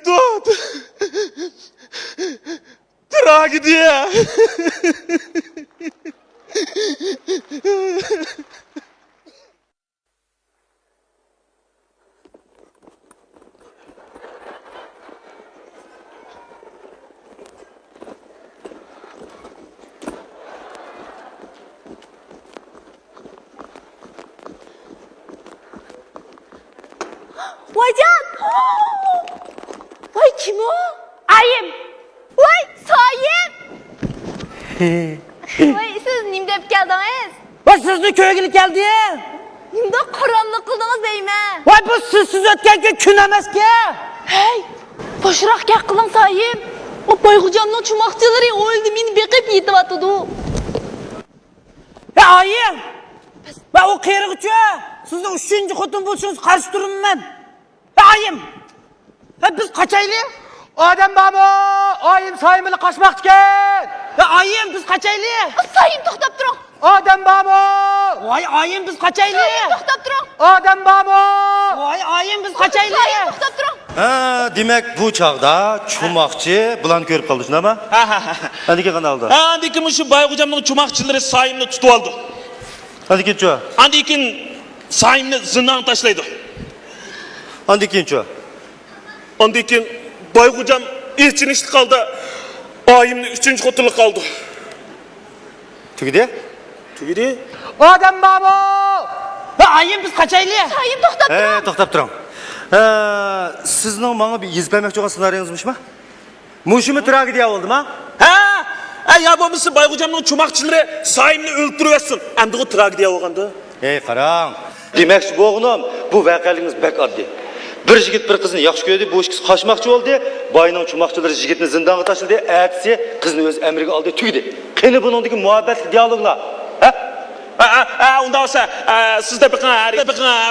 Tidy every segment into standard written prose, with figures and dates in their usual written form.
Тут трагедия. Vaycan! Vay kim o? Ayım. Vay Sayım. Vay siz nimde hep geldiniz? Vay sizni köye gelip geldi. Nimde karanlık kıldınız deyme. Vay bu sizsiz ötken gün emas ki. Hey! Başırak gel kılın Sayım. O Baygucan'ın çumakçıları o öldü meni bekip yetip atıdı. Ya ayım. Ben o kıyırıkçı. Sizin üçüncü kutun buluşunuz karşı durum ben. Ya ayım. Ya biz kaçaylı? Adem bamo, ayım sayımını kaçmak gel. Ya ayım biz kaçaylı? Sayım toxtab durun. Adem bamo, Vay ayım biz kaçaylı? Sayım toxtab durun. Adem bamo. Vay ayım biz kaçaylı? Sayım toxtab durun. Ha, demek bu çağda çumakçı bulan görüp kaldı şuna ama. Hadi ki kanalda. Andi kim şu Baygocam'ın çumakçıları sayımını tutup aldı. Hadi git şu. Andi kim sayımını zindan taşlaydı. Hadi git şu. Andi kim Baygocam için işli kaldı. Ayımlı üçüncü kutuluk kaldı. Tügüde? Tügüdü. Adem bamo. Ya ayım biz kaçaylı? Sayım toxtab durun. Toxtab turam. Sizning bana bir yezip vermek olan senaryonuzmuş mu? Muşumu tragediya oldu mu? Ya babası Baygocam'ın çumakçıları sayımını öldürüyorsun. Hem o tragediya olgandı. Qarang. Demek bu oğlum, bu vakalınız bek addi. Bir yigit bir kızını yaxshi ko'rdi, bu ikisi qaçmoqchi bo'ldi. Boyning chumoqchilari yigitni zindonga tashladi, ertasi qizni o'z amriga oldi, tugdi. Qani buningdagi muhabbatli dialoglar? Unda olsa sizde bakın,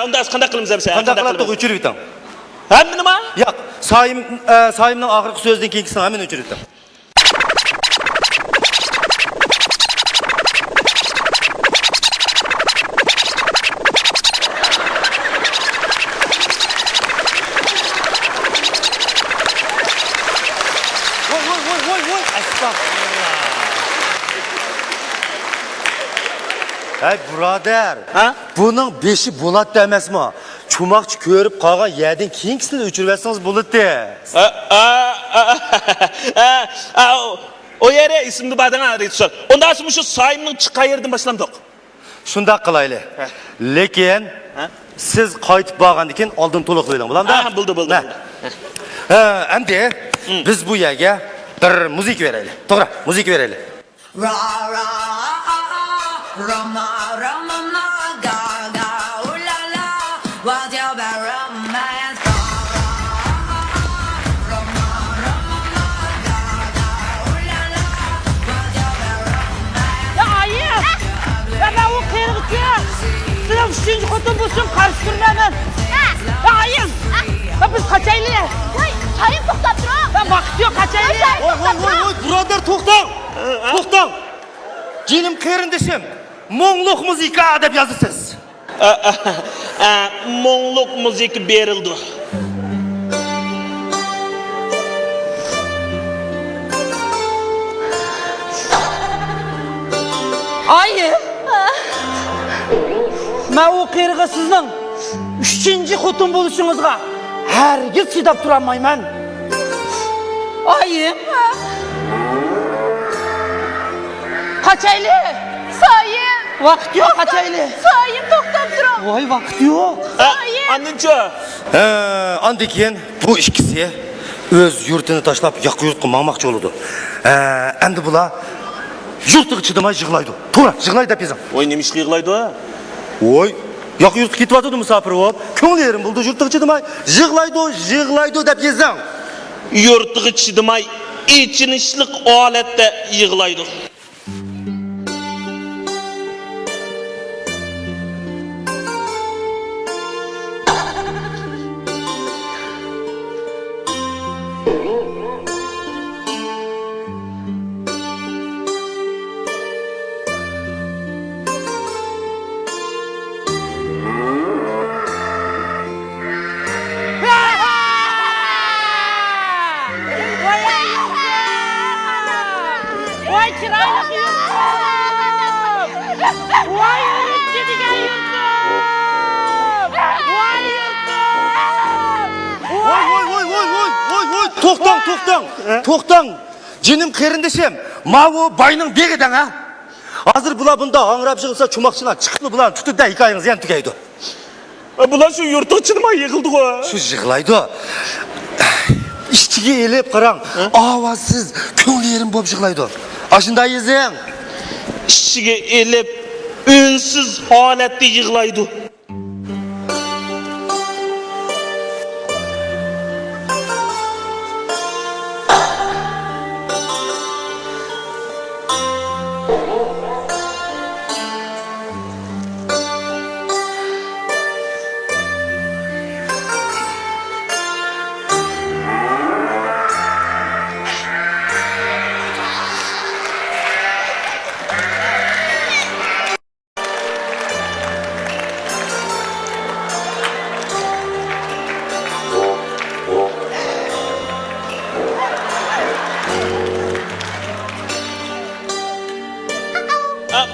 unda qanday qilamiz biz? Qanday qilib o'chirib bitam. Hamma nima? Yo'q, Sayimning oxirgi so'zidan keyingisini hamma o'chirib bitam. Hey burader, bunun 5'i bulat demez mi? Çumakçı körüp kalgan yerden keyingisini de uçuruversanız bulut de. O yere isimli badana arayıtsın. Ondan sonra şu sayımını çıkayırdım başlamdık. Şunda kılaylı. Lekin siz kayıtıp bağlandı ki aldın toluk verin. Bulan da? Buldu. Hem de biz bu yerge bir müzik verelim. Doğru, müzik verelim. Ra ra Roma Roma ma ga ga ooh la la what's your bad romance Roma Roma ma ga ga ooh la la what's your bad romance Ya ayım. Ya ben o kıyırıkçı. Sizin üçüncü kutun buluşun karşı durmayın. Ya ayım. Ya biz kaçaylı? Sayım toxtab durun. Ya vakit yok kaçaylı. Oy, burader toxtam. Toxtam. Canım kardeşim. Mongluk müzika dep yazısız. Monluk müzik berildi. Ayım. Ben o kıyırığı sizin üçüncü kutun buluşunuzga hergiz çiğdap duramayman. Ayım. Kaçaylı? Sayım. Vakit yok kaçaylı. Sayım toxtab durun. Vay vakit yok. Annençe. Andikin bu ikisi öz yurtunu taşlap yakı yurtqa mağmaqçı oldu. Endi bula yurtqa çıdamay yığlaydı. To'g'ri, yığlaydı dep yazam. Oy nemişli yığlaydı o? Oy, yakı yurtqa ketibotdi musafir bo'lib. Ko'nglerim buldu yurtqa çıdamay yığlaydı dep yazam. Yurttığı çıdımay içinişlik alette yığlaydı. Vay kiraylık yurtum! Vay ürün gidigen yurtum! Vay yurtum! Voy. To'xtang. Jinim qarindishim. Mavu bayning begidan ha. Hozir bular bunda angrab yig'ilsa chumoqchilar chiqib bular tutibda hikoyangiz ham tugaydi. Bular şu yurtda çıkmay yığıldı o. Shu yig'laydi. İşçiga elib qarang. Ovozsiz, ko'ngli yerim bo'lib yig'laydi. Ashunday yezing. İşçiga elip ünsüz holatda yig'laydi.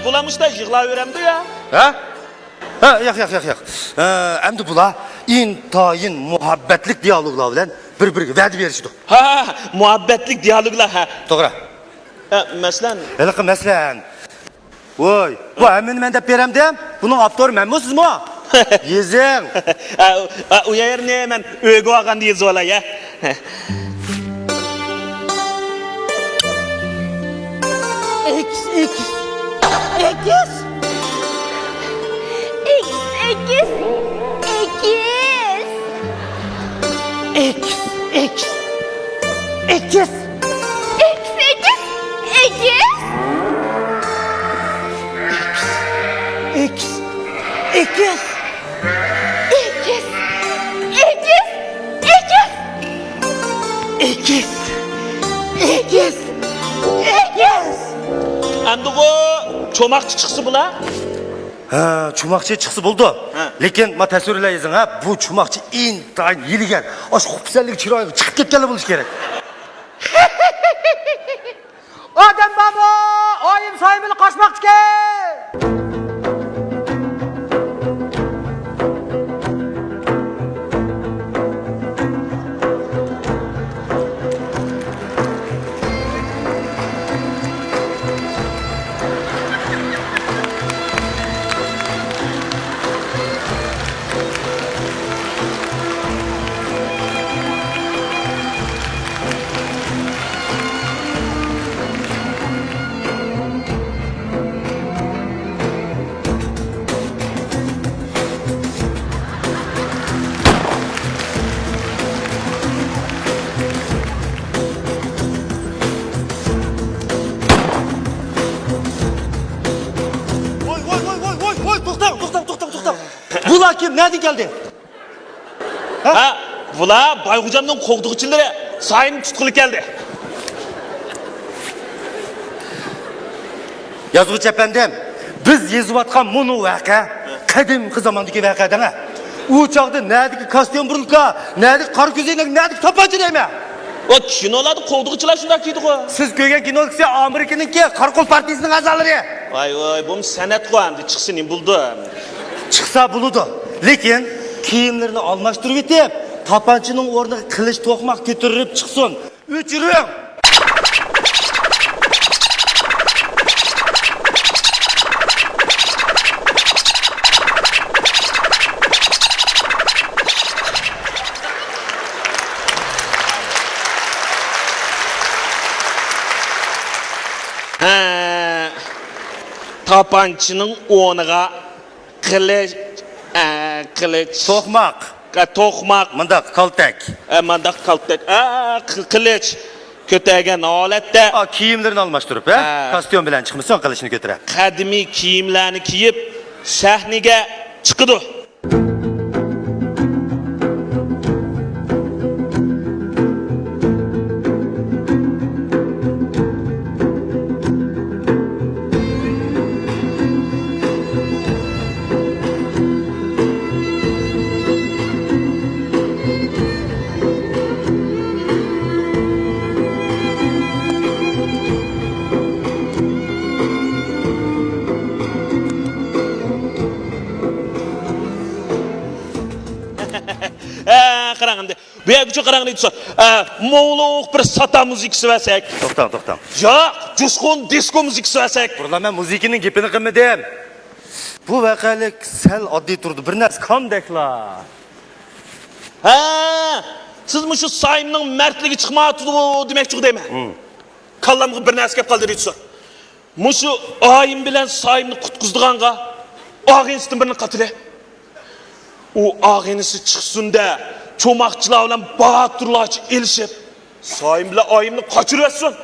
Bulamış da yığılayveremdi ya. Ha? Ha, yo'q. Endi bular intayin muhabbetlik diyaloglar bilan bir-biriga va'da berishdi. Ha, muhabbetlik diyaloglar ha. To'g'ri. Mesela Haliqi masalan. Voy, bu hamini men deb beramdim. Buning avtori menmi sizmi? Yezing. u yerni men uyga olganda yezib olay ya. Ekiz. Endi o çomakçı çıksı bula. Ha, chumoqchi chiqsa bo'ldi. Lekin ma tasvirlar yezing ha, bu chumoqchi intayin yiligan, osh xupsallik chiroyli chiqib ketganlar bo'lish kerak. Odam bormi? Oyim soyimini qochmoqchi. To'xtang. Bular kim? Nereden geldi? Ha, bula Bayg'ujamning qo'g'diqchilari sayın tutquli keldi. Yozuvchi efendim, biz yezayotgan bunu voqea qadimgi zamondagi voqeadan. U chog'da nadiki kostyum burulka, nadiki qor ko'zoynak, nadiki to'pponcha deyman. O kinolarda qo'g'diqchilar shunday kiydi ku. Siz ko'rgan kinologisi Amerikaniki Qarqul partiyasining a'zolari. Voy, bu san'at qo'yamdi, chiqsin buldim. Chiqsa bo'ladi. Lekin kiyimlarini almashtirib etib, to'pponchaning o'rniga qilich to'qmoq ko'tarib chiqsin. O'chiring. Tapançının o'rniga qilich To'qmoq, to'qmoq mundaq kaltak. mandaq kaltak qilich ko'targan holatda Kiyimlarini almashtirib, ha? Kostyum bilan chiqmasin, qilichni ko'taradi. qadimiy kiyimlarni kiyib sahnaga chiqdi. şu karangını deydi. Moğoluk bir sata müzikisi versek. To'xtang. Ya, Cusqun disko müzikisi versek. Burada men muzikaning gapini qilmadim. Bu voqelik sal oddiy turdi. Bir narsa qandaklar. Siz şu sayımның mertligi çıkmadı demekçi değil mi? Kallamga bir narsa gap kaldı deydi. Şu ayım bilen sayımni qutqizdiğanga ağenisinden birini qatile. O ağenisi çıksın da çomakçılar bilen bahatırlarca elişip sayım bilen ayımni kaçırıversin.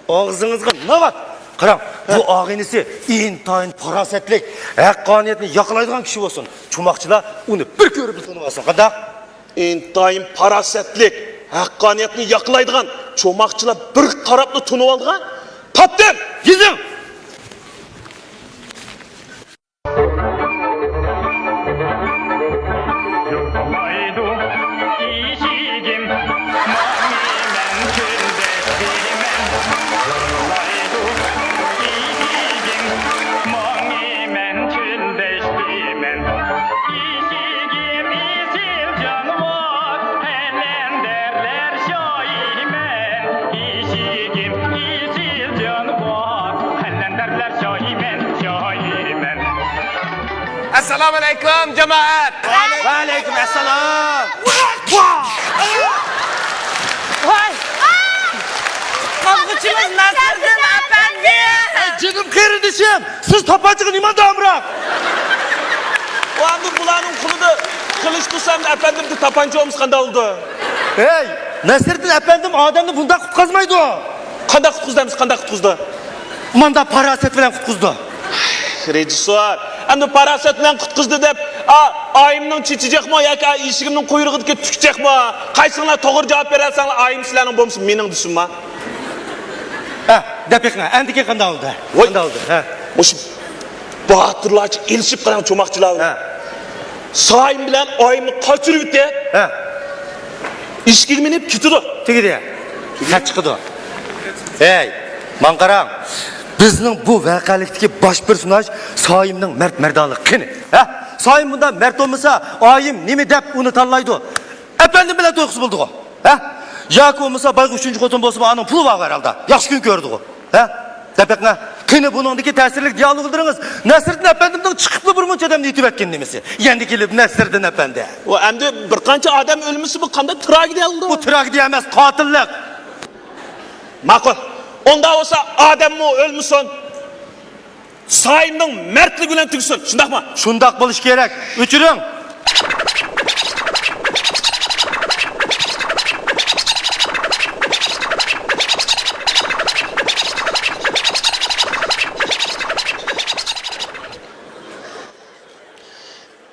Ağzınızga ne var? Qarang, bu ağinisi intayin parasetlik, haqqoniyatni yoqlaydigan kishi bo'lsin. Chumoqchilar uni bir ko'rib tanib olsin. Qanday? İntayın parasetlik, hakkaniyetini yaklaydıgan, çomakçılar bir qarabni tunib oldigan. Tapdim! Yizim! Yorulmaydı işigim, mamimen küldesimen. Yorulmaydı işigim, mamimen küldesimen. İşigim isil canıvar, helen derler şahimen. İşigim isil canıvar, helen derler şahimen, şahimen. Assalomu alaykum jamoat. Va alaykum assalom. Vay! Kavgıçımız Nasır'dın efendi! Canım kardeşim, siz tapancığı nima damrak? O anda bulanın kuluda kılıç tutsam da efendim de tapanca olmuş kanda oldu. Hey, Nasırdin efendim adamni bundan qutqazmaydi o. Kanda kutkuzdu, kanda kutkuzdu. Manda paraset bilan qutqazdi. Rejissor, endi paraset bilan kutkuzdu deb, ayımның çiçecek mi yoki eshigimning quyruğiga tukacak mı? Qaysinglar to'g'ri javob berasanglar, ayım sizlarning bo'lmasa mening düşünma. Ha, depekna, endiki qanday oldu? Qanday oldu? Ha. Mush bahatırlarcha elishib qarang cho'moqchilar. Ha. Sayım bilan ayımni qochirib deb, Ha. eshikka minib ketdi. Tegidi. Kaç chiqdi? Hey, man qarang. Bizning bu voqelikdagi bosh personaj Soyimning mardonligi qani? Ha? Soyim bunda mard bo'lmasa, oyim nima deb uni tanlaydi? Efendim bilan to'yqisi bo'ldi o. Ha? Yoki bo'lmasa bayga 3-chi xotin bo'lsa, aning puli bor herhalde. Yaxshi kun ko'rdi o. Ha? Depekna, qani buningdagi ta'sirli dialog qildiringiz. Nasriddin efendimning chiqibli bir muncha odamni yetib etgan nimasi? Endi kelib Nasriddin efendi. O endi bir qancha odam o'lmisi bu qanday tragediya bo'ldi? Bu tragediya emas, qotillik. Ma'qul. Onda olsa adammi o'lmasin. Sayımning mertligi bilan tugsin. Shundaqmi? Shundaq bo'lish kerak. O'chiring.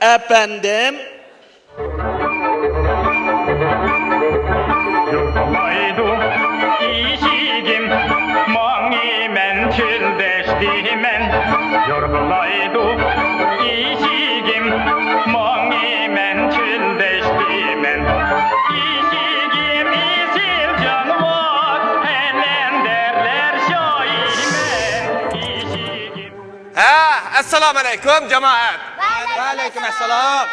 Efendim, Yorulmaydı işigim, mamimen küldesimen. Yorulmaydı işigim, mamimen küldesimen. İşigim isil canıvar, helen derler şahimen. İşigim. Ha, assalomu alaykum jamoat. Va alaykum assalom.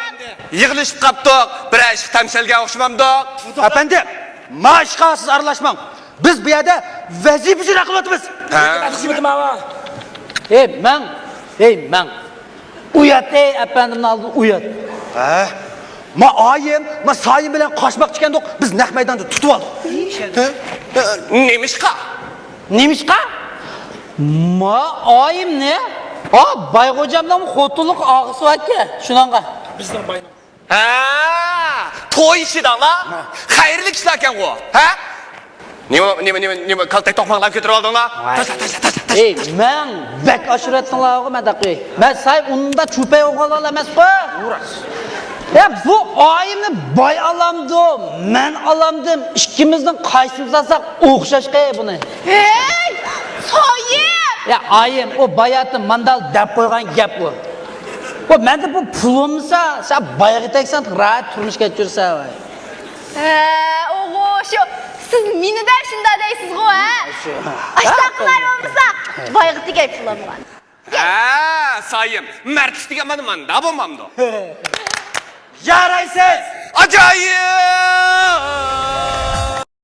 Yig'ilishib qapdiq. Bir ish tamsilga o'xshamamdiq. Efendim, maşqa siz aralashmang. Biz bu yerda vazifa ijro qilyapmiz. Men. Uyat efendimin aldın uyat. Ha? Ma oyim, ma Soyim bilan qochmoqchi ekandik. Biz naq maydonda tutib oldik. Nemishqa? Neymişka? Ma ayım ne? Baygocamdan xotuluk ağısı var ki. Şunanga. Ha, to'y ishidan la. Xayrli kishilar ekan u. Ha? Nima kaltak to'qmoqlab ketirib oldinglar? Men bek aşiretin lağı men takıy. Ben sahip onun da çöpe oğlan emez bu. Bu ayımını bay alamdı, men alamdım. İkimizden kaysımız alsak okşaş kaya bunu. Hey! Soyim! Ya ayım o bayatın mandal dep koygan gap bu. O mende bu pulumsa sen bayağı teksen rahat turmuş geçiyorsa vay. Oğo şu siz mini derşinde deysiz go ha? Aştaqlar olmasa bayıqtı gel pulam var. Ha, Soyim, mard degan manda bo'lmamdi. Yaraysiz. Acayip!